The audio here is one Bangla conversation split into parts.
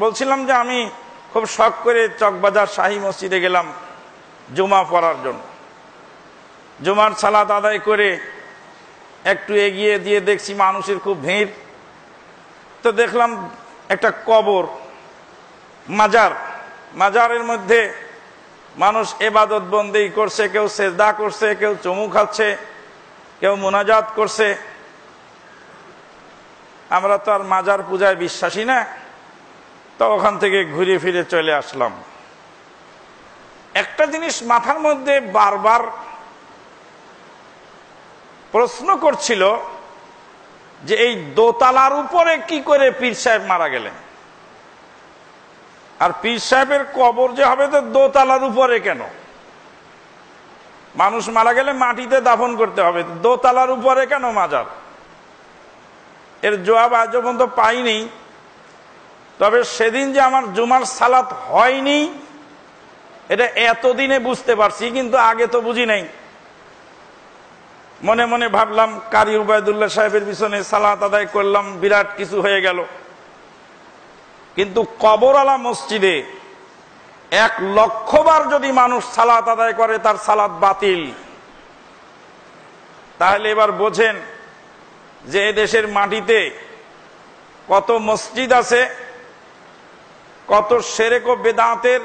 বলছিলাম যে আমি খুব শখ করে চকবাজার শাহী মসজিদে গেলাম জুমা পড়ার জন্য। জুমার সালাত আদায় করে একটু এগিয়ে দিয়ে দেখছি মানুষের খুব ভিড়। তো দেখলাম একটা কবর, মাজারের মধ্যে মানুষ ইবাদত বন্দেগী করছে, কেউ সেজদা করছে, কেউ চুমু খাচ্ছে, কেউ মুনাজাত করছে। আমরা তো আর মাজার পূজায় বিশ্বাসী না, তো ওখান থেকে ঘুরে ফিরে চলে আসলাম। একটা জিনিস মাথার মধ্যে বারবার প্রশ্ন করছিল যে এই দোতলার উপরে কি করে পীর সাহেব মারা গেলেন, আর পীর সাহেবের কবর যে হবে তো দোতলার উপরে কেন? মানুষ মারা গেলে মাটিতে দাফন করতে হবে, দোতলার উপরে কেন মাজার? এর জবাব আজ পর্যন্ত পাইনি। তবে সেদিন যে আমার জুমার সালাত হয়নি এটা এতদিনে বুঝতে পারছি, কিন্তু আগে তো বুঝি নাই। মনে মনে ভাবলাম কারি উবায়দুল্লাহ সাহেবের পিছনে সালাত আদায় করলাম, বিরাট কিছু হয়ে গেল। কিন্তু কবরওয়ালা মসজিদে 1,00,000 বার যদি মানুষ সালাত আদায় করে তার সালাত বাতিল। তাহলে এবার বোঝেন যে দেশের মাটিতে কত মসজিদ আছে, কত শিরক ও বেদাতের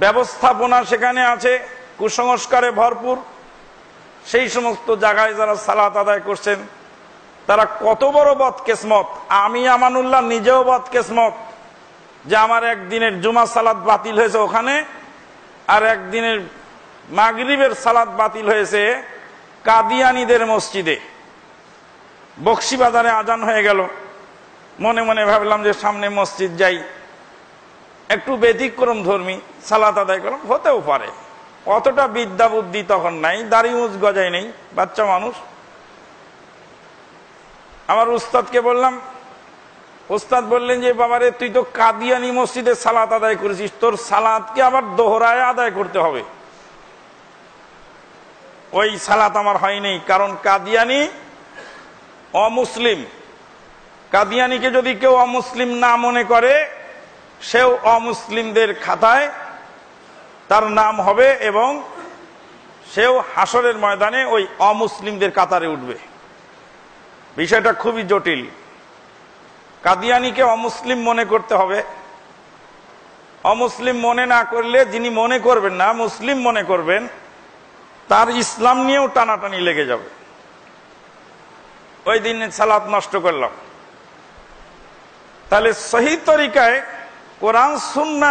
ব্যবস্থাপনা সেখানে আছে, কুসংস্কারে ভরপুর। সেই সমস্ত জায়গায় যারা সালাত আদায় করছেন তারা কত বড় বদকিসমত। আমি আমানুল্লাহ নিজেও বদকিসমত যে আমার একদিনের জুমা সালাত বাতিল হয়েছে ওখানে, আর একদিনের মাগরিবের সালাত বাতিল হয়েছে কাদিয়ানীদের মসজিদে। বক্সিবাজারে আজান হয়ে গেল, মনে মনে ভাবলাম যে সামনে মসজিদ যাই, একটু ব্যতিক্রম ধর্মী সালাত আদায় করলাম, হতেও পারে। অতটা বিদ্যা বুদ্ধি তখন নাই, দাড়ি মুছ গজায় নেই, বাচ্চা মানুষ। আমার উস্তাদকে বললাম, উস্তাদ বললেন যে বাবারে তুই তো কাদিয়ানী মসজিদে সালাত আদায় করেছিস, তোর সালাতকে আবার দোহরায় আদায় করতে হবে। ওই সালাত আমার হয়নি, কারণ কাদিয়ানী অমুসলিম। কাদিয়ানীকে যদি কেউ অমুসলিম না মনে করে, সেও অমুসলিমদের খাতায় তার নাম হবে এবং সেও হাসরের ময়দানে ওই অমুসলিমদের কাতারে উঠবে। বিষয়টা খুবই জটিল। কাদিয়ানীকে অমুসলিম মনে করতে হবে। অমুসলিম মনে না করলে, যিনি মনে করবেন না, মুসলিম মনে করবেন, তার ইসলাম নিয়েও টানাটানি লেগে যাবে। ওই দিন সালাত নষ্ট করলাম। তাহলে সহি তরিকায় কোরআন সুন্নাহ